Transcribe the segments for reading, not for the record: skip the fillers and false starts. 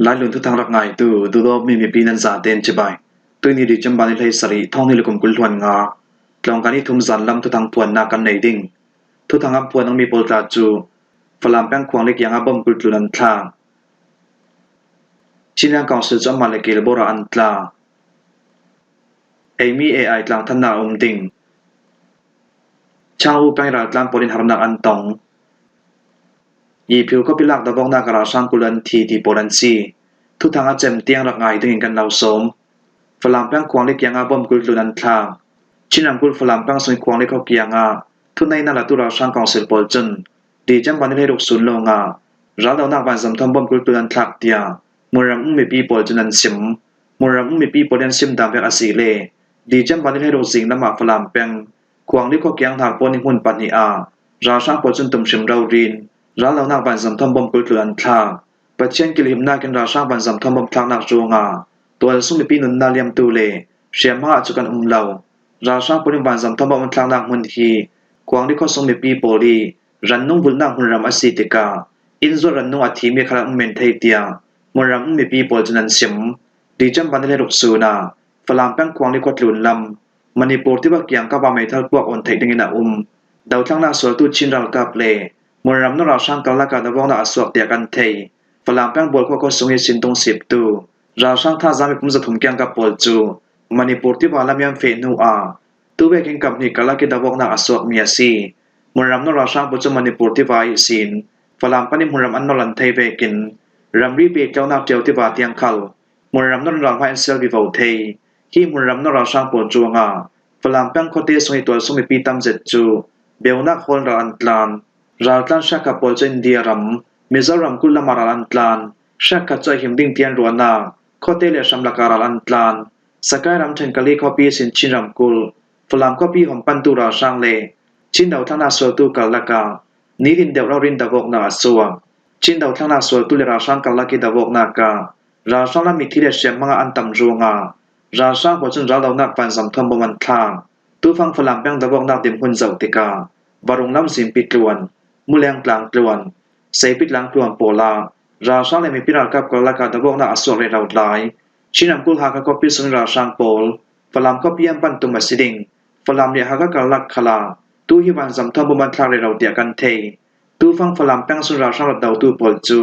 หลายลุนทุกทางรักง่ายตู่ดูโลมีปีนันซาเตนจิบายตัวนี้ดิจำบานิเลยสรีท่องนี่ลุกุมกุลทวนงาลองกันนี้ทุ่มสันลำทุกทางพวนนากันในดิ่งทุกทางอับพวนต้องมีโปรตาจูฝรั่งแป้งควงเล็กยังอับบอมกุลตุลันทางชินยังกองสืบจอมมาเลกิลโบราอันตลามี AI ตลางทันนาดิ่งช่างอูแป้งราตลางปรินหารนักอันตองยีผิวก็พิลักดะวงนากราช่างกุลันทีที่โปรันซีทุกทางอาเจมเตียงรักง่ายดึงกันเราสมฝรั่งแป้งควงเล็กยังอับบอมกุลตุลันทางชินยังกุลฝรั่งแป้งส่วนควงเล็กเขาเกียงอาทุนในนาลาตุราช่างกองสืบปอลจนดีจำบันให้ลูกศูนย์ลงเราดาวนักบันสมทอมบอมกุลตุลันทักเตียมรำมีปีปอลจนันซิมมรำมีปีปอลยันซิมตามเป็นอาศิเลดีจำบันให้ลูกสิงน้ำมาฝรั่งแป้งควงเล็กเขาเกียงทางปอนิหุ่นปันนีอาราช่างปอลจนตุ่มชิมเรารินเราดาวนักบันสมทอมบอมกุลตุลันทักปัจเจียนกิลิมนากันราช่างบันสมทอมบอมทักนักจงตัวสุ่มมีปีนุนนาเลียมตูเลเชียมาจุกันเหลาราช่างปอนิบันสมทอมบอมทักนักมุนฮีควงเล็กเขาสุ่มมีปีปอลีรันนุ่งบุญนักหุ่นรำอาศิติกาอินโซรันนุ่งอาทิมีขลังเมนเทเตียมรำมีปีปอลจนันซิมดีจำบันให้ลูกสูนาฝรั่งแป้งควงเล็กวัดหลุนลำมณีปูที่ว่าเกียงกับว่าไม่ทักพวกอ่อนเทดึงนาดาวทั้งนาสวตุชินรัลกับเลมรำนราช่างกัลลักาดาวนาอสวกเตียกันเทฝรั่งแป้งบอลก็สงเหสินตรงสิบตูราช่างท่าจามิปุ่มจะถุงเกียงกับปอลจูมณีปูที่ว่าลำยำเฟนูตัวเวกิงกับนี่กัลลักดาวนาอสวกมีซีมรำนราช่างปุจมณีปูที่ว่าสินฝรั่งปนิมรำอันนลันเทเวกินรำรีเบกเจ้านาเจียวที่ว่าเตียงคัลมรำนราพายเซลวิวเทที่มรำนราช่างปอลจูฝรั่งแป้งโคเตสงตัวสมัยปีตั้มเจ็ดจูเบลนักคนรันตลานรัลตันชักกับปอลเจนเดียรัมมิซารัมกุลละมารันตลานชักกับใจหิมดิ่งเตียนรัวนาโคเตเลชัมลักการันตลานสกายรัมเทนกาลีคอปีสินชินรัมกุลฝรั่งคอปีของปันตุราช่างเลชินดาวทั้งนาสวตุกัลลักานิรินเดวเรารินดาวกนาสัวชินดาวทั้งนาสวตุเลราช่างกัลลักิดาวกนาการาช่างละมิทิเลเชียมังอันตัมจงราช่างพอจนราดาวนักปันสัมทอมบมันทางตูฟังฝรั่งแป้งดาวกนาเต็มหุ่นเจ้าติกาบารงล้ำสิมปิดลวนมุแรงกลางกลวนเซปิดหลังกลวนโปลาราช่างเลยมีพิรากับกัลลักาดาวกนาอสวกเรเราหลายชินัมกุลหากก็พิสุนราช่างโปลฝรั่งก็เพียงปันตุมัสดิงฝรั่งเนี่ยหากกัลลักขลาตูฮิวันสัมทอมบมันทางเรเราเตียกันเทตูฟังฝรั่งแป้งสุนราช่างระดาวตูปอลจู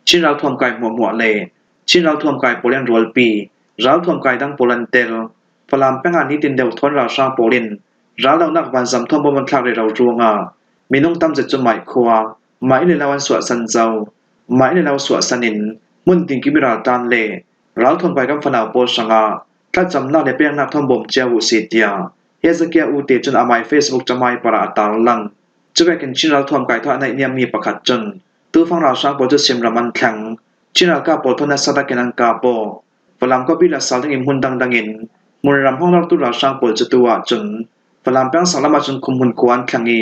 ชินเราทวมไก่หมัวเลชินเราทวมไก่โปเลนโรลปีเราทวมไก่ดังโปลันเตลฝรั่งแป้งอันนี้ตินเดวทอนราช่างโปลินเราเรานักวันสัมทอมบมันทางเรเราจวงมีน้องตั้มเจ็ดจนหมายครัวหมายในเราวันสวดสันเจ้าหมายในเราสวดสนินมุนติงกิมิราตานเลเราทวมไก่กับฝนาโปสังถ้าจำหน้าในเปียงนักทอมบ่มเจ้าอุสิเตียเฮซเกียอูเตจนอามายเฟซบุ๊กจะไม่ประตาลังจะไปกันชินเราทวมไก่ทอดในเนี่ยมีประคัดจนตู้ฟังเราช่างโปจะเสียมระมันแข็งชินเรากาโปทนัสตะกินังกาโปฝรั่งก็บิลสาวทั้งอิมหุ่นดังอินมุนรำห้องเราตู้เราช่างโปจะตัวจนฝรั่งแป้งสังละมาจนคุมหุ่นควนแข็งอี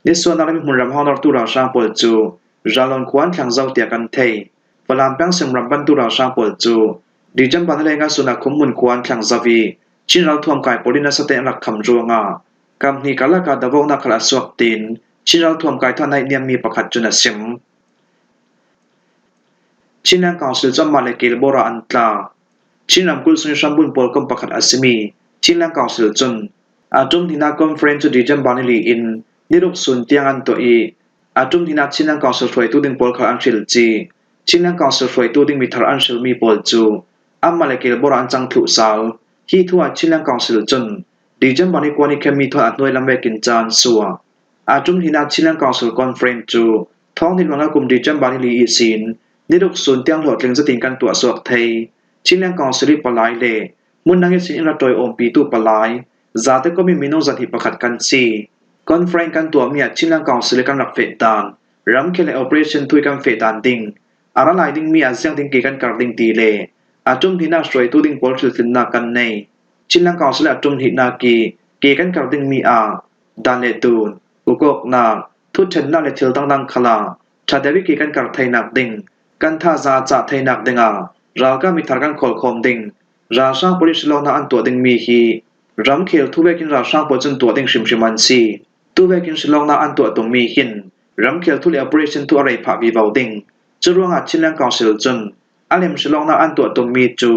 ในส่วนนั้นมุนรำห้องเราตู้เราช่างโปจูจาลอนควนแข็งเจ้าเตียกันเทฝรั่งแป้งเสียมรำบันตู้เราช่างโปจูดีจำบันเลยงานสุนัขคุมหุ่นควนแข็งซาวีชินเราทวมไก่ปลินาสเตนรักคำจวงกำนี้กัลลักาดาวนักละสวกตินชินเราทวมไก่ท่านในเนี่ยมีประคัดจุนสิมชินยังกองสืบจำมาเลกิลโบราอันตลาชินนำกุลสุนชัมบุญปอลกมประคัดอัสมีชินยังกองสืบจนอาจุมที่นักคอนเฟรนซ์ดีจำบานิลีอินนิรุกสุนเตียงอันตัวอาจุมที่นักชินยังกองสืบช่วยตัวดิ่งปอลขอันเชลจีชินยังกองสืบช่วยตัวดิ่งมิทรันเชลมีปอลจูอัมมาเลกิลโบราอันจังทุสาลที่ทั่วชินยังกองสืบจนดีจำบานิกวานิเคมีทอดหน่วยลำเวกินจานสัวอาจุมที่นักชินยังกองสืบคอนเฟรนซ์จูท้องถิ่นวังกุมดีจำบานิลีอีสินนิรุกสุนเตียงหลอดเล็งสติงกันตัวสวกไทยชินยังกองสืบปลายเลมุนนังสินอินละโดยอมปีตูปลายจาเตก็มีมิโนจัติประคัดกันซีคอนเฟรนซ์กันตัวมีชินยังกองสืบกันหลักเฟดานรำเคเลออเปอเรชั่นทุยกันเฟดานดิงอาราไลดิงมีอาเซียงดิงกีกันการดิงตีเลอาจุมที่นักช่วยตัวดิ่งปอลสืบสินนากันในชินยังกองสืบอาจุมที่นากีกันการดิงมีดานเลตูนอุกอกนาทุเชนนาเลเทลตั้งดังขลาชาเดวิกีกันการไทยนักดิงกันท่าซาจ่าไทยนักดิงเราก็มีทางการขอลคอมดิงราช่างโปลิสโลนาอันตัวดิงมีฮีรำเขียวทุเวกินราช่างโปจนตัวดิงชิมมันซีทุเวกินสโลนาอันตัวตรงมีหินรำเขียวทุเลอเปอเรชั่นตัวอะไรผ่าวีบาวดิงจะร่วงอาชินแรงกองเซลจน อาเลมฉลองนาอันตัวตรงมีจู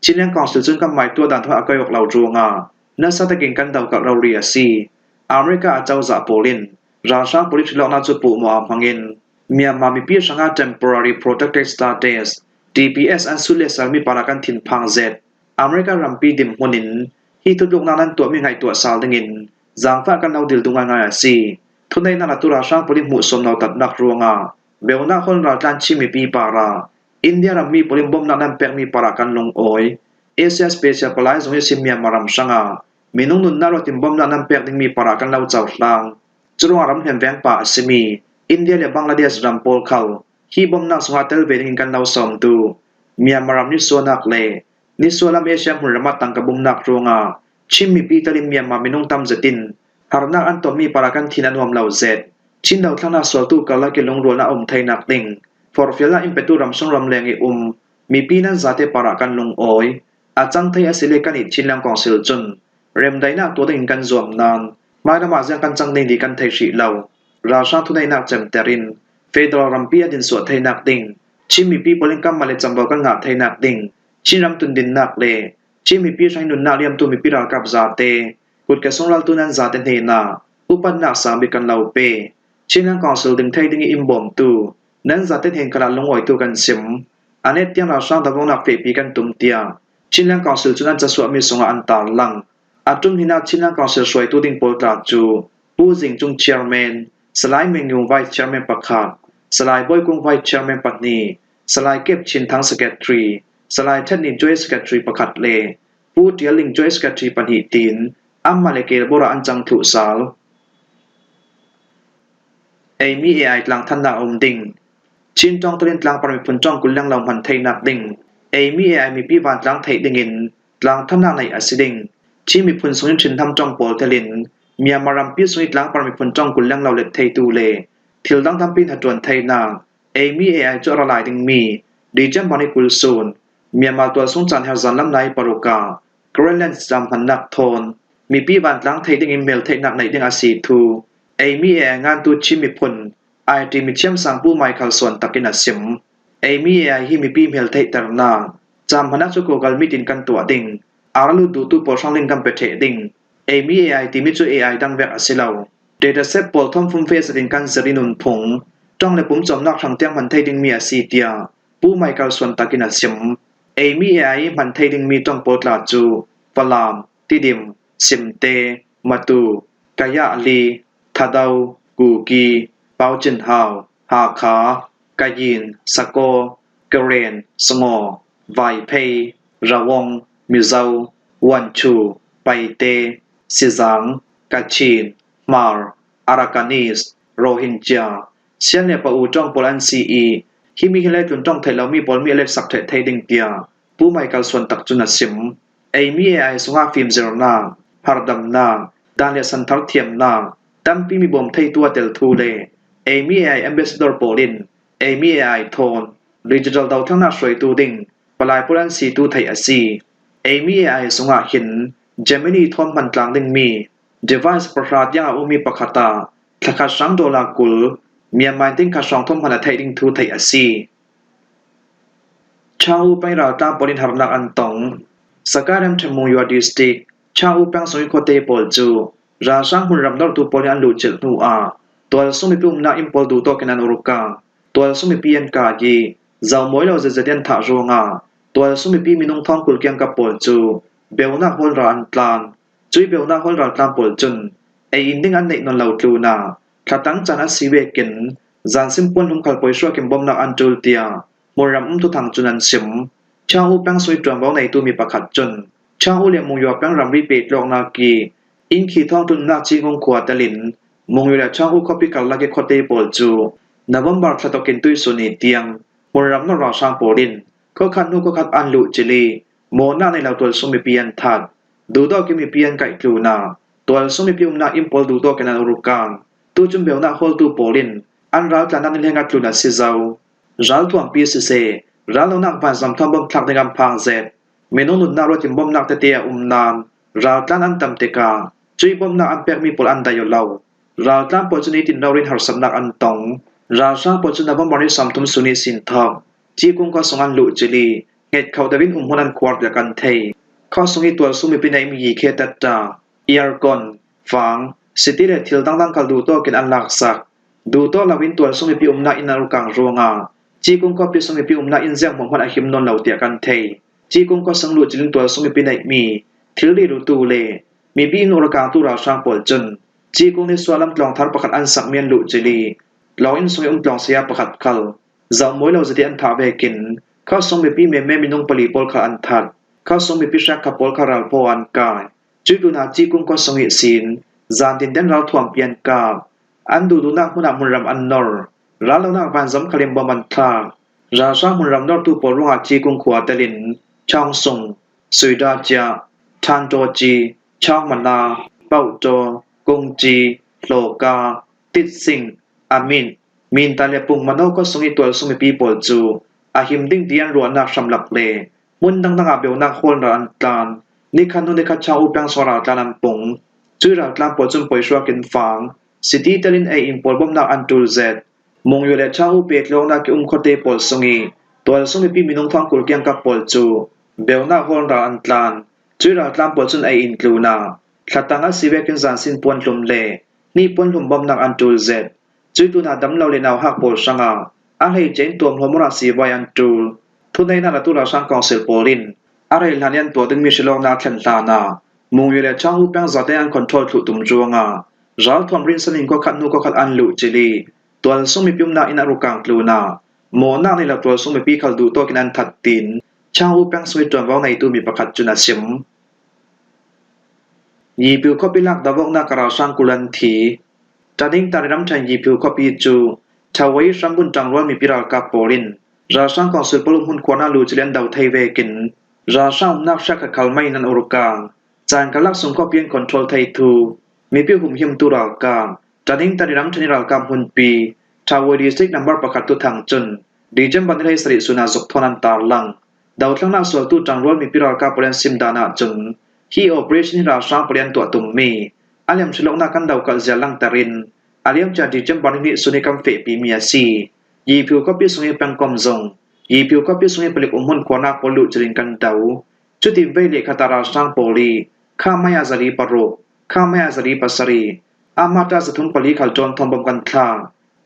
ชินเลียงกองสุดจุนกับหมายตัวดันทว่าอากอยกเหล่าจวงนัสตะเก่งกันดาวกับเราเรียซีอเมริกาเจ้าจากโปลินราชาโปลิฉลองนาจุปูมัวพังเงินเมียมามีปีสังกัด temporary protected status TPS อันสุดเลสมีปารากันทินพังเซตอเมริการัมปีดิมหุนินที่ทุกลูกนั้นตัวมีไงตัวสาวดึงินจางฟ้ากันเราดิลตุงงานซีทุนในนาตุราชาโปลิมุสมนาตัดนักรัวงาเบลนาคนเราจันชิมีปีปาราอินเดียรัมมีโปลิมบอมนั้นแปลมีปารากันลงโอยเอเชียสเปเชียลไลซ์ของซิมีมารัมสังามีนุ่งนุนนารติมบอมนั้นแปลงมีปารากันเราเจ้าลางจรวงรัมเห็นแวงป่าซิมีอินเดียและบังกลาเทศรัมโปลเขาฮีบอมนักสงาเตลเวดิงกันเราสมตูมีมารัมนิสวนักเลนิสวลัมเอเชียหุ่นระมัดตังกับบุมนักรัวงาชิมมีปีตลิมมีมามีนุ่งตำจตินหารนักอันตัวมีปารากันทินันวมเหล่าเซตชินดาวทั้งนักสวตูกาลกิลงรัวนาไทยนักติงฟอร์ฟิลาอิมเปตูรัมซงรัมแรงมีปีนั้นจะเตปารากันลงโอยอาจังไทยอาศิเลกันอิชินลังกองสิลจุนเรมไดนักตัวเองกันจวมนานมาดมาจังกันจังในดีกันไทยสีเหล่าราชาทุนในนักเจมเตรินเฟดรรัมปีดินสวดไทยนักติงชิมีปีโปลิงกัมมาเลจัมบอกกันงาไทยนักติงชินรัมตุนดินนักเลชิมีปีใช้นุนนาเลียมตุมีปีรากับจาเตกุดกระสงรัลตุนันจาเตเนนาอุปันนักสาบิกันเหล่าเปชินลังกองสิลดึงไทยดึงอิมบอมตูนั้นจาเตเห็นกระลงโอยตัวกันซิมอันนี้ที่เราสร้างตะวันนักเฟปีกันตุ่มเตียชินลังกองสิลจุนันจะสวดมีสงอันตาลังอาจุนหินาชินลังกองสิลสวยตัวดิ่งโปลตราจูผู้สิงจุงเชียร์แมนสไลด์เมนูไวท์เชียร์แมนประคาดสไลด์บอยกุ้งไวท์เชียร์แมนปัตนีสไลด์เก็บชินทั้งสเก็ตทรีสไลด์เทนนิสจอยสเก็ตทรีประคาดเลผู้เดียลิงจอยสเก็ตทรีปันหิตีนอัมมาเลเกลโบราณจังถุสาลมีเอไอหลังทันนาอมดิงชินจองตะลินหลังปรมิพุนจองกุลลังเหล่ามันไทยนักดิงมีเอไอมีปีบานหลังไทยดิงินหลังทันนาในอสิดิงชิมีพุนสงชินทำจองโปลเทลินเมียมารัมปีสวิตหลังปรมิพุนจองกุลลังเหล่าเล็ดไทยตูเลทิลดังทำปีนหัดจวนไทยนามีเอไอจอระลายดิงมีดีจัมบานิกุลซูนเมียมาตัวสงจันเฮซันลำไนปารุกากรเลนส์จำพันนักโทนมีปีบานหลังไทยดิงอิเมลไทยนักในดิงอาซีทูมีเองานตูชิมิพุนไอทีมิเชียมสังผู้ไมเคิลส่วนตักินัสิมมีเอฮีมีปีเมลไทยตรนาจำพนักสุโกกัลมิตินกันตัวดิงอาราลูดูตูปอช่องลิงกันเปเทดิงมีเอทีมิจูเอไอดังแวกอสิลาวเดต้าเซตปอลทอมฟุมเฟสดิงกันเซรินุนพงจ้องในปุ่มจอมนักทางเตียงมันไทยดิงมีอาซีเตียผู้ไมเคิลส่วนตักินัสิมมีเอมันไทยดิงมีต้องโปลาจูฟลามติดิมซิมเตมาตูกายาลีทาดาวกูกีเปาจินฮาวฮาคากายินสโกเกเรนสงอไวเพย์ระวงมิซาววันชูไปเตซิซังกาชินมาร์อาราคานิสโรฮิงญาเซียนเนปอูจองโปลันซีฮิมิฮิเลจุนจองไทยเรามีปอลมีเล็กสักไทยดิงเตียผู้ไมเคิลส่วนตักจุนสิมมีไอสงาฟิล์มเซโรนาฮาร์ดัมนาดานเนสันทัลเทียมนาตั้มปีมีบอมไทยตัวเตลทูเลมีไอแอมเบสเดอร์โปลินมีไอโทนดิจิทัลดาวทั้งนักสวยตูดิงปลายโปลันซีตูไทยอาซีมีไอสงาหินเจมินีทอมมันกลางดิงมีเดวิสประหลาดยาอุมีปะคาตาทะคัสังโดลากุลเมียมันดิงคัสองทอมพันไทยดิงทูไทยอาซีชาวไปราวตาปลินหารนักอันตงสกัดมชมูยอดิสติกชาวปังสวยโคเตปอลจูราชังหุ่นรำดอลตูปอลิอันลูจิลนูอาตัวสมิพิมนาอิมพอลดูโตกันนันอุรุกาตัวสมิพิยันกากีเจ้ามวยเราจะเดียนท่าโรงาตัวสมิพิมินงทองกุลเกียงกับปอลจูเบลนักฮอลรันตลานจุยเบลนักฮอลรันตลานปอลจุนอินดิ้งอันเนนนลาวตูนาถ้าตั้งจันทร์สีเวกินจันซิมปนหุ่มขัลปอยชัวกิมบอมนักอันจูลเตียมรำทุทางจุนันซิมชาวปังสวยจวมเบาในตัวมีประคัดจุนชาวเลียมงยอปังรำริเปตลองนากีอินขีทองตุนนาจีงงขวาตะลินมงอยู่แล้วช่างอุคปิกัลลักเกคเตปอลจูนวมบาร์ทตกินตุยสุนีเตียงมรำนราช่างโปลินก็ขัดนุก็ขัดอันลุจิลีโมนาในเหล่าตัวสมิเปียนทัดดูดอกิมีเปียนไก่ตูนาตัวสมิพิมนาอิมพอลดูดอกันนันรุกางตูจุมเบลนาฮอลตูโปลินอันรัลจานันเลงัดตูนาซิซาวรัลทวงปีเซรัลนักพันสัมทอมบอมทักในกำพังเซเมนูนุนนารจิมบอมนักเตียนานรัลจานันตัมเตกาจุยบอมนักอันเปกมีปอลอันไดยลาวราตั้งปอจุนิตินเราเรียนหาสำนักอันตงราช่างปอจุนบอมบริสัมทุมสุนิสินทอก จีกุงก็สงอันลุจิลีเหตุเขาได้วินหุนันควาดกันเทข้อสงิตัวสุมิปินัยมีเคตัดตาเอียร์กอนฟังสิติเลทิลตั้งกัลดูโตกินอันลักษักดูโตลาวินตัวสุมิปินาอินารุกังรวงาจีกุงก็ปิสุมิปินาอินเซงมงพันอหิมนนเหล่าเตียกันเทจีกุงก็สังลุจิลินตัวสุมิปินัยมีทิลลีรูตูเลมีปีนุรกังตุราช่างปอลจนจีกุงในสวาลัมกลองทาร์ประคัดอันสักเมียนลุจิลีลองอินสุมิกลองเสียประคัดคัลจามวยเราจะได้อันทาเวกินข้าสมิปิเมเมมินงปลีปอลขาอันทัดข้าสมิปิชักขับปอลขารัลโพอันกายจุดดูนาจีกุงก็สมิสินจานดินเดนเราถ่วมเปียนกาบอันดูนักมุนามุนรำอันนอร์ร้านเรานักพันสำคัญบมันทาราชามุนรำนอร์ตูปอลว่าจีกุงขวาเตลินช่องส่งสุยดาจาทานโจจีช่องมันนาเป้าโจกงจีโลกาติดสิงอามินมินตาเลปุงมโนก็สมิตัวสมิปีปอลจูอาหิมดิ้งเดียนรัวนักสำหรับเลมุนดังนักเบลนักโคนรันตานนิคันนุนิคัดชาวอุปังสราตานันปงจุราตลามปอจุนปอยชัวกินฟังสิติเตลินเออิมปอลบอมนักอันตูเซตมงยูเลชาวอุเปกโลนักกิอุมคเตปอลสงีตัวสมิปีมินงทองกุลเกียงกับปอลจูเบลนักโคนรันตานจุราตลามปอจุนเออินกลูนาขัดตังอาศิเวกินสันสินปวนลุมเลนี่ปวนลุมบอมนักอันตูเซตจุดตัวนาดำเราเลนาวหักปอลสังอาอะไรเจนตัวมโมราสีวายันตูทุนในนาตุลาสังกองเซลโปลินอะไรหลานยันตัวดึงมิชลองนาขันตานามงยูเลช่างอุปังจัดได้อันคอนโทรลถูกตุ่มจวงรัลทอมรินสลิงก็ขัดนูก็ขัดอันลุจิลีตัวสมิปิมนาอินารุกังกลูนาโมนาในละตัวสมิปีขัดดูตัวกินันทัดตินช่างอุปังสมิตัวว่าในตัวมีประคัดจุนาซิมยีพิวก็ปิลักดาวกนากราสังกุลันทีจัดดิ้งตาริมชัยยีพิวก็ปีจูชาวไว้สัมบุญจังร้อนมีพิรากับโปลินราสังกองสืบปลุกหุ่นควานาลูจิเลนดาวไทเวกินราสังนักชักขัลไม่นันอุรกังจานกลักสงก็เพียงคอนโทรลไททูมีพิวหุ่มหิมตุรากามจัดดิ้งตาริมชัยรัลกามหุ่นปีชาวดีสิกนัมเบอร์ประคัดตุทางจุนดีเจมบันเทสริสุนาจกทอนันตาลังดาวทั้งนักสวดตุจังร้อนมีพิรากับโปลินซิมดานาจุนฮีโอเปอเรชั่นราสังเปลี่ยนตัวตุ่มมีอาเลียมฉลองนักกันดาวกัลเจลังตารินอาเลียมจะดีเจมบันนิสุนิกัมเฟปีเมียซียีพิวก็พิสุนิปังกอมซงยีพิวก็พิสุนิผลิตหุ่นควานาปอลุจริงกันดาวจุดที่เวเลคาตาราสังโปลีข้าไม่อาจรีปรโรข้าไม่อาจรีปัสรีอามาตาสะทุนปลีขัลจอนทอมบอมกันคลา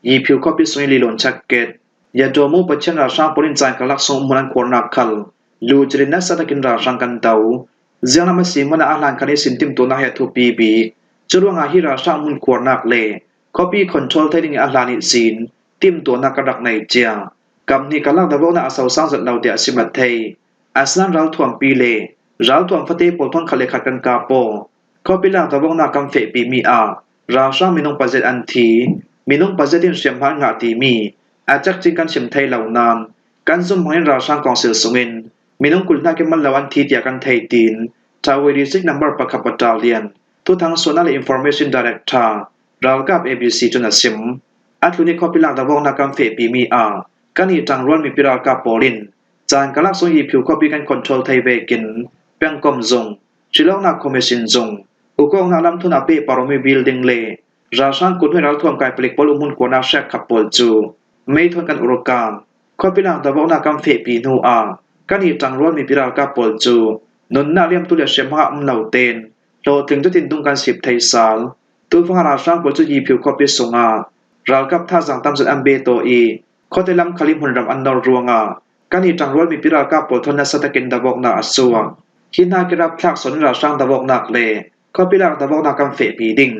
ยีพิวก็พิสุนิลีลอนชักเกตยาโดมูปัจเจนราสังโปลินจานกลักสงมุนันควานาคัลลูจรินนัสตะกินราสังกันดาวเจ้าหน้าที่มันอาหารคันนี้สินติมตัวนักเหตุปีบีจรวงอาฮิราชามุนควรนักเล่คอปีคอนโทรลไทยดิ้งอาหารนิสินติมตัวนักกระดักในเจียกำนี้กำลังดำรงนาอาสาวสร้างจัดเราเดียสิมัตเทยอาสนันเราถ่วงปีเล่เราถ่วงฟัตเตปอลทอนขเลขัดกันกาโปคอปีหลังดำรงนากำเฟปีมีอาราชามินงปัจเจอันทีมินงปัจเจดินเสียมพันงาตีมีอาจักจิงกันเสียมไทยเหล่านานการซุ่มของราชากองเสือสงินมินงกุลนาเกมันละวันทีเดียกันไทยตีนชาวดีสิกนัมเบอร์ประคับบัตรเลียนทุกทางส่วนนั้นอินฟอร์เมชันดีเรคเตอร์เรากับ ABC จนสิมอัตลุนิคอพิลังดาวงนักการเฟปีมีอากันอีจังร้อนมีพิรากับโปลินจานกลักส่งยีผิวคอปีกันคอนโทรลไทเวกินเปียงกอมซงชิลองนักคอมมิชชั่นซงอุกองนักลำทุนอาเปปารมีบิลดิ้งเล่ราชันกุดให้เราทวงกายผลิตบอลมุนกวนาแชกขับปอลจูไม่ทนกันอุรกามคอพิลังดาวงนักการเฟปีนูอากันอีจังร้อนมีพิรากับปอลจูนนนาเลียมตุเลียเชมหะมเหล่าเตนโลถึงจะตินตุงการสิบไทยสาลตัวฟังราชังปอลจูยีผิวคอปิสงาเรากับท่าสังตามสุดอันเบโตอีข้อเตลัมคลิมหุ่นรำอันนอรวงาการอีจังร้อนมีพิรากับปอลทนนัสตะกินดาวกนาอสัวขินากิรับพลักสนราชังดาวกนักเลข้อพิลังดาวกนักกำเฟปีดิง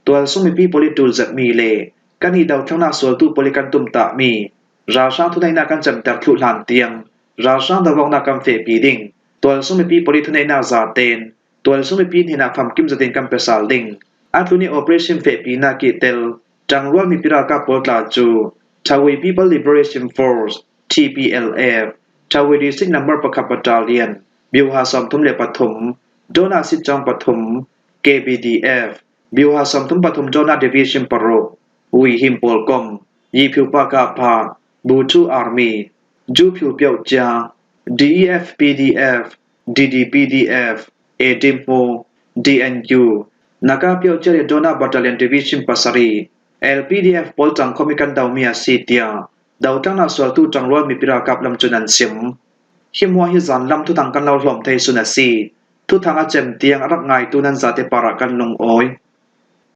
ตัวสุ่มมีปีโพลิตูจัดมีเลการอีดาวทั้งนาสวลตูโพลิกันตุมตะมีราชังทุนในนากันจำแต่ทุลานเตียงราชังดาวกนักกำเฟปีดิงตัวสุ่มปีโพลิทุนในนาซาเตนตัวสุ่มปีในนาฟัมกิมจะเต็นกัมเปซาลดิงอัตลุนีโอเปอเรชั่นเฟปีนากิเตลจังร้อนมีพิรากับปอลตาจูชาวี People Liberation Force TPLF ชาวีดีซิกนัมเบอร์ประคับบัตรเลียนบิวฮาสอมทุมเลปฐมโจนาซิจองปฐม KBDF บิวฮาสอมทุมปฐมโจนาดิวิชั่นปรโรวีหิมปอลกอมยีผิวปากาพาบูทูอาร์มีจูผิวเปียวจา DEF-PDF DDPDF เอดิมโม DNU นักเปียวเจริญโจนาบัตรเลียนดิวิชั่นปัสรีLPDF ปอลจังคอมิกันดาวมีอาซีเตีย ดาวตั้งนาสวลตู้จังรวดมีปิรากับลำจุนันซิมหิมัวฮิจันลำทุทางกันเราหลอมไทยสุนัสีทุทางอาเจมเตียงรักไงตูนันซาเตปาระกันลงโอย